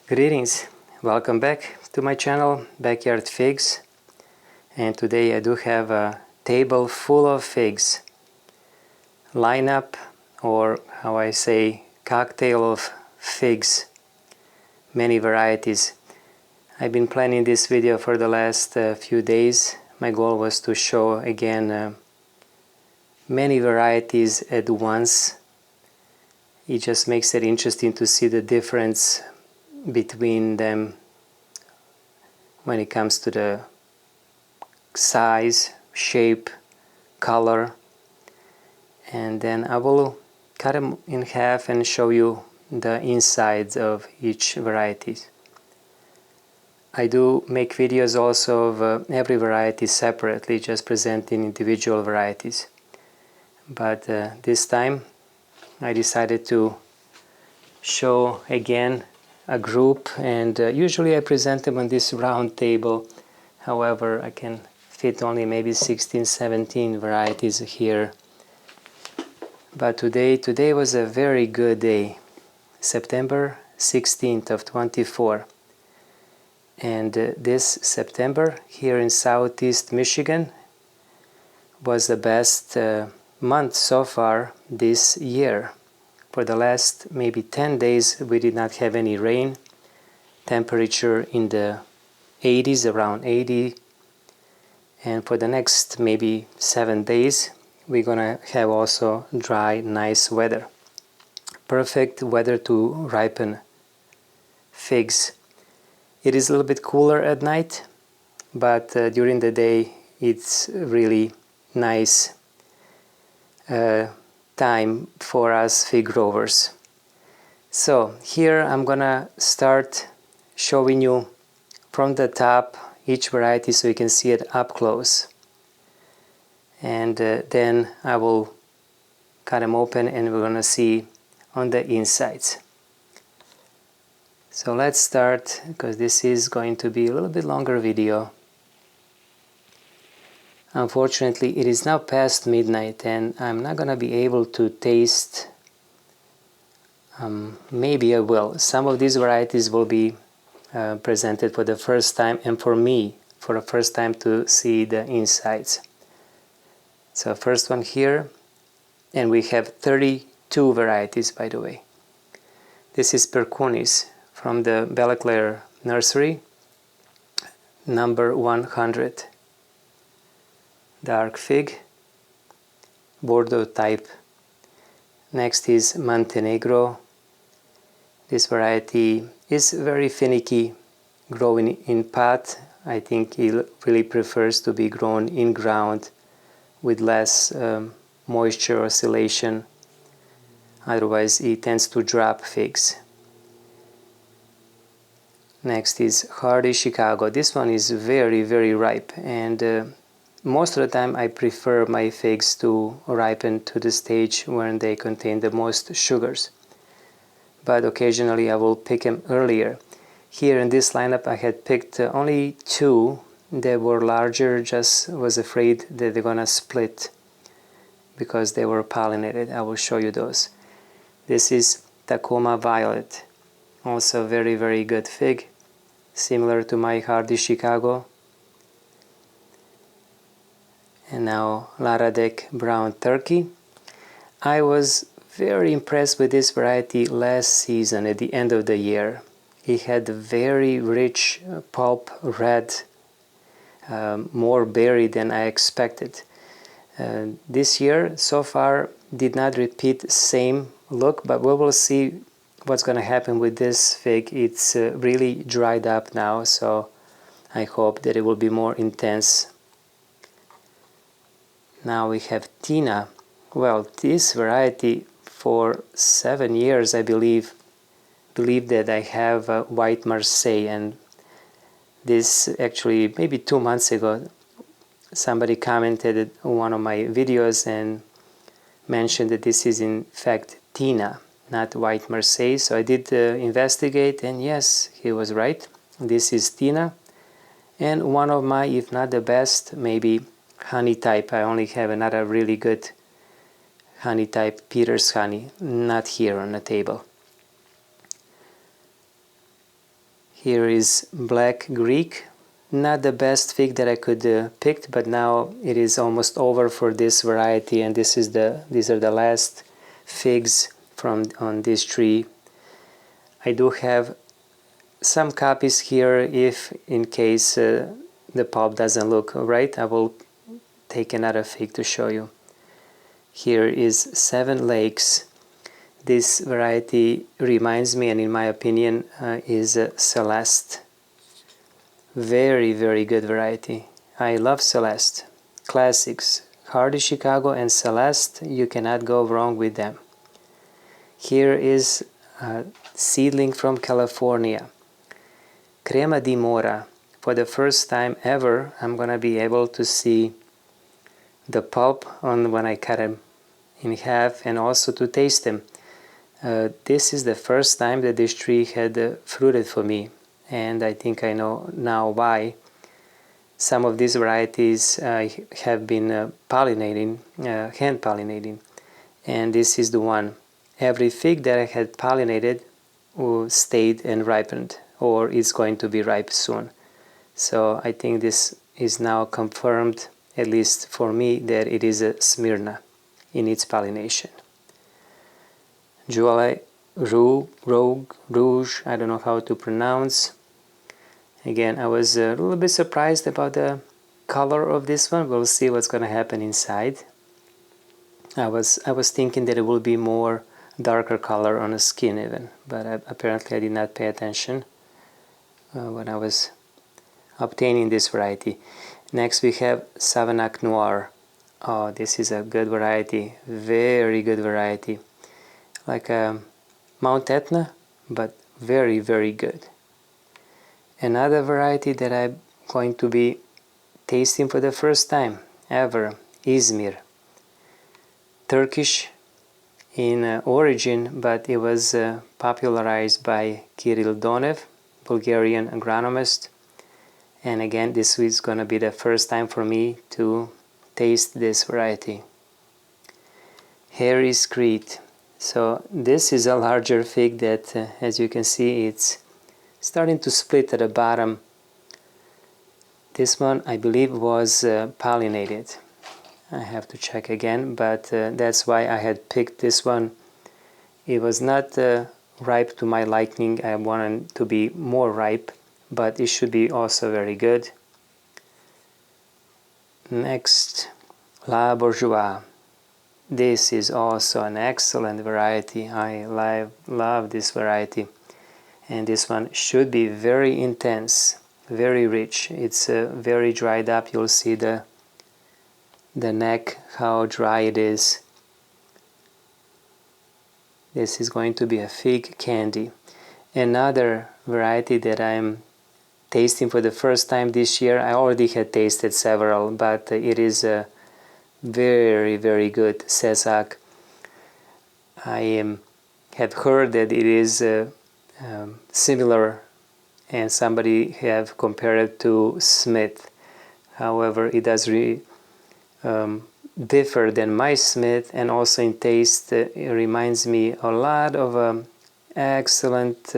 Greetings, welcome back to my channel Backyard Figs, and today I do have a table full of figs, lineup, or how I say, cocktail of figs, many varieties. I've been planning this video for the last few days. My goal was to show again many varieties at once. It just makes it interesting to see the difference between them when it comes to the size, shape, color, and then I will cut them in half and show you the insides of each variety. I do make videos also of every variety separately, just presenting individual varieties, but this time I decided to show again a group, and usually I present them on this round table. However, I can fit only maybe 16-17 varieties here. But today was a very good day, September 16th of 24. And this September here in Southeast Michigan was the best month so far this year. For the last maybe 10 days we did not have any rain, temperature in the 80s, around 80, and for the next maybe 7 days we're gonna have also dry, nice weather. Perfect weather to ripen figs. It is a little bit cooler at night, but during the day it's really nice time for us fig growers. So here I'm gonna start showing you from the top each variety so you can see it up close, and then I will cut them open and we're gonna see on the insides. So let's start, because this is going to be a little bit longer video. Unfortunately, it is now past midnight and I'm not gonna be able to taste. Maybe I will. Some of these varieties will be presented for the first time, and for me, for the first time to see the insides. So first one here, and we have 32 varieties, by the way. This is Perkunis from the Belle Claire nursery, number 100. Dark fig, Bordeaux type. Next is Montenegro. This variety is very finicky growing in pot. I think it really prefers to be grown in ground with less moisture oscillation. Otherwise it tends to drop figs. Next is Hardy Chicago. This one is very, very ripe, and most of the time I prefer my figs to ripen to the stage when they contain the most sugars. But occasionally I will pick them earlier. Here in this lineup I had picked only 2. They were larger, just was afraid that they're gonna split because they were pollinated. I will show you those. This is Tacoma Violet. Also very, very good fig, similar to my Hardy Chicago. And now Ladc Brown Turkey. I was very impressed with this variety last season at the end of the year. It had very rich pulp red, more berry than I expected. This year so far did not repeat same look, but we will see what's going to happen with this fig. It's really dried up now, so I hope that it will be more intense. Now we have Tina. Well, this variety for 7 years I believe that I have White Marseille, and this actually maybe 2 months ago somebody commented on one of my videos and mentioned that this is in fact Tina, not White Marseille. So I did investigate, and yes, he was right. This is Tina, and one of my, if not the best, maybe honey type. I only have another really good honey type, Peter's honey, not here on the table. Here is Black Greek. Not the best fig that I could pick, but now it is almost over for this variety, and these are the last figs on this tree. I do have some copies here if in case the pulp doesn't look right. I will take another fig to show you. Here is Seven Lakes. This variety reminds me, and in my opinion is Celeste. Very, very good variety. I love Celeste. Classics. Hardy Chicago and Celeste, you cannot go wrong with them. Here is a seedling from California. Crema di Mora. For the first time ever, I'm going to be able to see the pulp when I cut them in half, and also to taste them. This is the first time that this tree had fruited for me, and I think I know now why. Some of these varieties have been pollinating, hand pollinating, and this is the one. Every fig that I had pollinated stayed and ripened, or is going to be ripe soon. So I think this is now confirmed, at least for me, that it is a Smyrna in its pollination. Rouge, I don't know how to pronounce. Again, I was a little bit surprised about the color of this one. We'll see what's going to happen inside. I was thinking that it will be more darker color on the skin even, but apparently I did not pay attention when I was obtaining this variety. Next we have Savak Noir. Oh, this is a good variety, very good variety. Like Mount Etna, but very, very good. Another variety that I'm going to be tasting for the first time ever, Izmir. Turkish in origin, but it was popularized by Kirill Donev, Bulgarian agronomist. And again, this is going to be the first time for me to taste this variety. Harry's Crete. So this is a larger fig that, as you can see, it's starting to split at the bottom. This one, I believe, was pollinated. I have to check again, but that's why I had picked this one. It was not ripe to my liking. I wanted to be more ripe, but it should be also very good. Next, La Bourgeois. This is also an excellent variety. I love this variety. And this one should be very intense, very rich. It's very dried up. You'll see the neck, how dry it is. This is going to be a fig candy. Another variety that I'm tasting for the first time this year. I already had tasted several, but it is a very, very good Savak. I have heard that it is similar, and somebody have compared it to Smith. However, it does differ than my Smith, and also in taste it reminds me a lot of excellent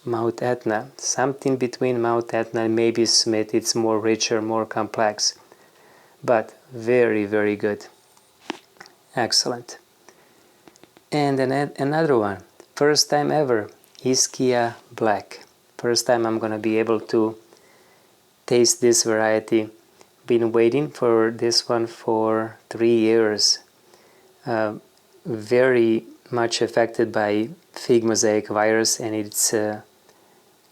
Mount Etna. Something between Mount Etna and maybe Smith. It's more richer, more complex, but very, very good. Excellent. And then another one, first time ever, Isia Black. First time I'm gonna be able to taste this variety. Been waiting for this one for 3 years. Very much affected by fig mosaic virus, and it's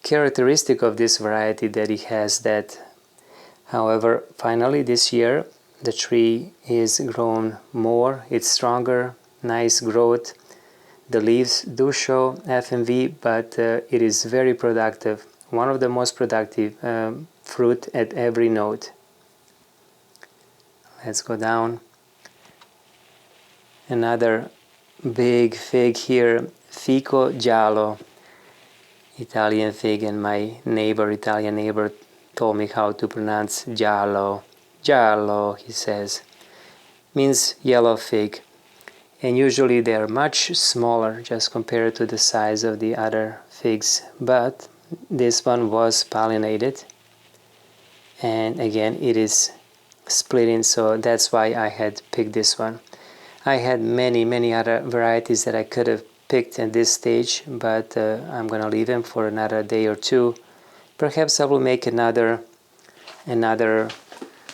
characteristic of this variety that it has that. However, finally this year the tree is grown more, it's stronger, nice growth. The leaves do show FMV, but it is very productive. One of the most productive fruit at every node. Let's go down. Another big fig here, Ficus Jalo, Italian fig, and my Italian neighbor told me how to pronounce Giallo. Giallo, he says, means yellow fig. And usually they are much smaller just compared to the size of the other figs, but This one was pollinated, and again it is splitting, so that's why I had picked this one. I had many other varieties that I could have picked at this stage, but I'm gonna leave them for another day or two. Perhaps I will make another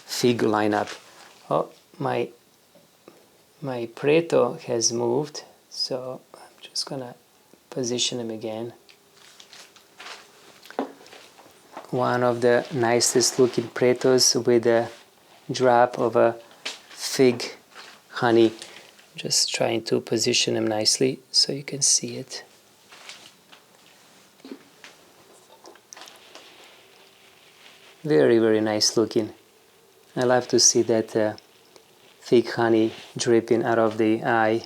fig lineup. Oh, my Preto has moved, so I'm just gonna position him again. One of the nicest looking Pretos with a drop of a fig honey. Just trying to position him nicely so you can see it. Very nice looking. I love to see that fig honey dripping out of the eye.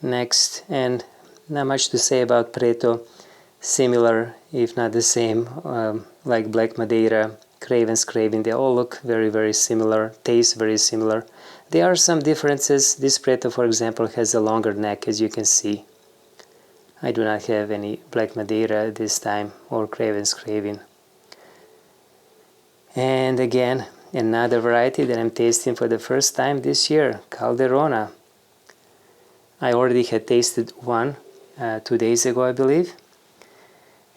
Next, and not much to say about Preto, similar if not the same, like Black Madeira, Craven's Craving, they all look very similar, taste very similar. There are some differences. This Preto, for example, has a longer neck, as you can see. I do not have any Black Madeira this time, or Craven's Craving. And again, another variety that I'm tasting for the first time this year, Calderona. I already had tasted one 2 days ago, I believe.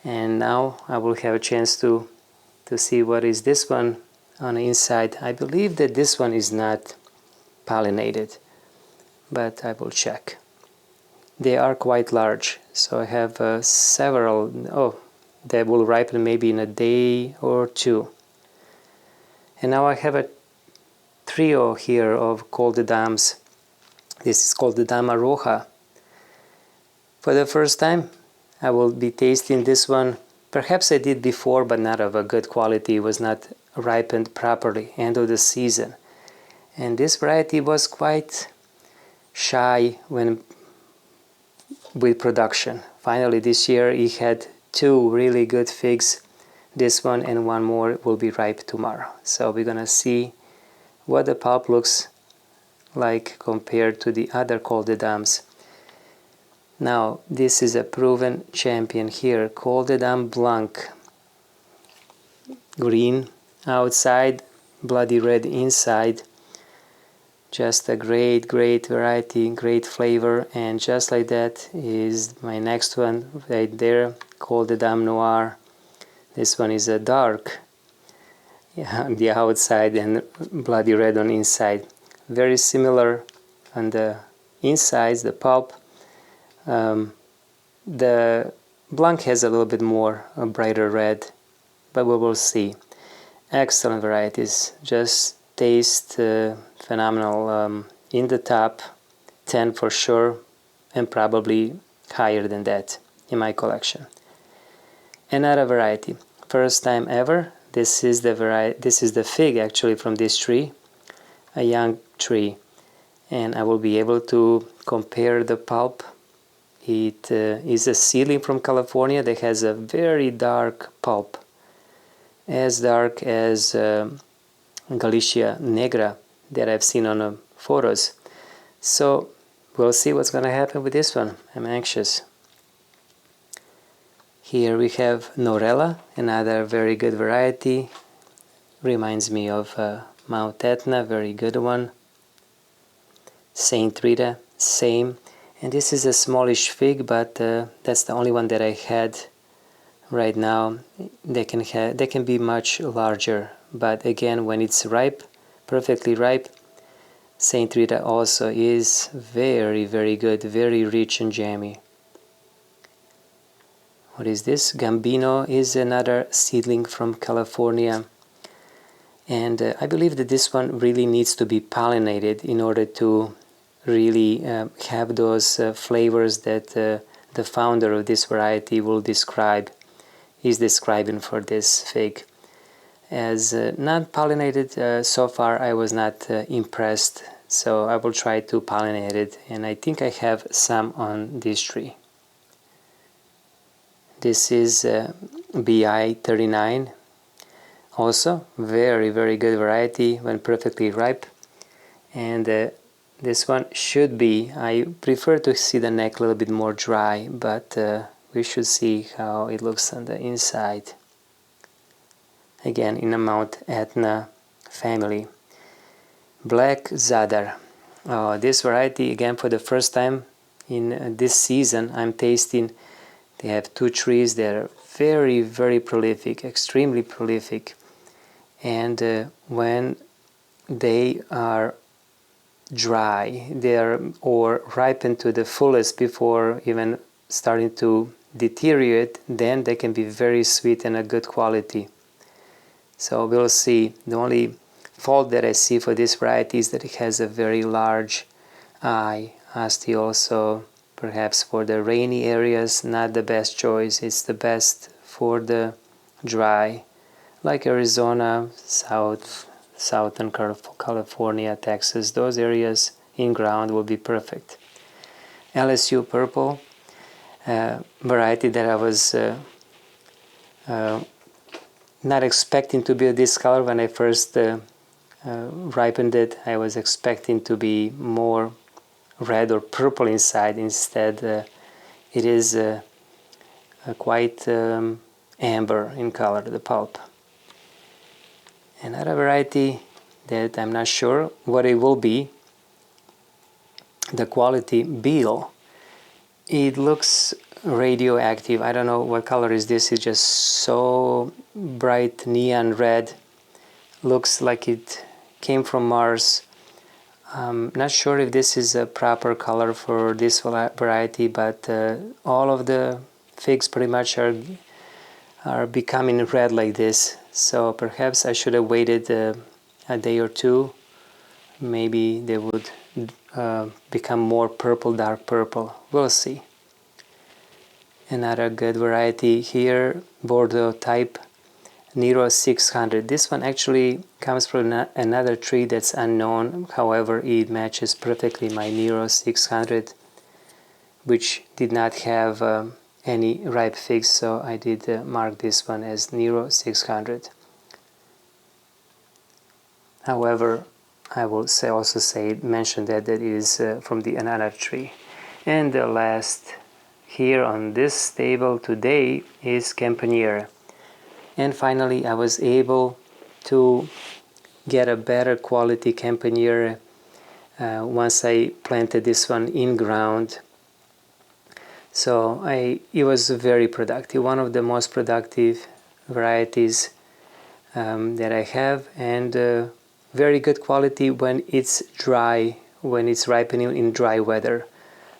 And now I will have a chance to see what is this one on the inside. I believe that this one is not pollinated, but I will check. They are quite large, so I have several, that will ripen maybe in a day or two. And now I have a trio here of Col de Dames. This is called the Dama Roja. For the first time, I will be tasting this one. Perhaps I did before, but not of a good quality. It was not ripened properly, end of the season. And this variety was quite shy with production. Finally this year it had 2 really good figs. This one and one more will be ripe tomorrow. So we're gonna see what the pulp looks like compared to the other Col de Dames. Now this is a proven champion here, Col de Dame Blanc. Green outside, bloody red inside. Just a great variety, great flavor, and just like that is my next one right there, Col de Dame Noir. This one is a dark on the outside and bloody red on inside. Very similar on the insides, the pulp. The Blanc has a little bit more, a brighter red, but we will see. Excellent varieties, just taste phenomenal. In the top 10 for sure, and probably higher than that in my collection. Another variety, first time ever. This is the fig actually from this tree, a young tree, and I will be able to compare the pulp. It is a seedling from California that has a very dark pulp, as dark as Galicia Negra that I've seen on photos. So we'll see what's going to happen with this one. I'm anxious. Here we have Norella, another very good variety. Reminds me of Mount Etna, very good one. Saint Rita, same. And this is a smallish fig, but that's the only one that I had right now. They can be much larger, but again, when it's ripe, perfectly ripe, Saint Rita also is very good, very rich and jammy. What is this? Gambino is another seedling from California, and I believe that this one really needs to be pollinated in order to really have those flavors that the founder of this variety is describing for this fig. As not pollinated so far, I was not impressed, so I will try to pollinate it, and I think I have some on this tree. This is BI 39, also very good variety when perfectly ripe, and this one should be, I prefer to see the neck a little bit more dry, but we should see how it looks on the inside. Again, in a Mount Etna family. Black Zadar. This variety, again, for the first time in this season, I'm tasting. They have 2 trees. They're very, very prolific, extremely prolific. And when they are dry, or ripened to the fullest before even starting to deteriorate, then they can be very sweet and a good quality. So we'll see. The only fault that I see for this variety is that it has a very large eye. Asti also, perhaps for the rainy areas, not the best choice. It's the best for the dry, like Arizona, southern California, Texas. Those areas in ground will be perfect. LSU Purple, variety that I was not expecting to be this color when I first ripened it. I was expecting to be more red or purple inside. Instead, it is quite amber in color, the pulp. Another variety that I'm not sure what it will be, the quality Beal. It looks radioactive. I don't know what color is this. It's just so bright neon red. Looks like it came from Mars. I'm not sure if this is a proper color for this variety, but all of the figs pretty much are becoming red like this. So perhaps I should have waited a day or two. Maybe they would become more purple, dark purple. We'll see. Another good variety here, Bordeaux type, Nero 600. This one actually comes from another tree that's unknown. However, it matches perfectly my Nero 600, which did not have any ripe figs, so I did mark this one as Nero 600. However, I will mention that it is from the another tree. And the last here on this table today is Campaniere. And finally, I was able to get a better quality Campaniere once I planted this one in ground. So it was very productive, one of the most productive varieties that I have, and very good quality when it's dry, when it's ripening in dry weather.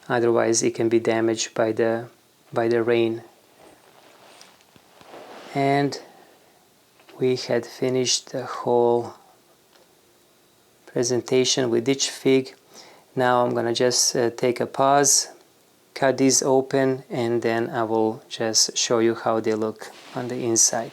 Otherwise, it can be damaged by the rain. And we had finished the whole presentation with each fig. Now I'm gonna just take a pause, cut these open, and then I will just show you how they look on the inside.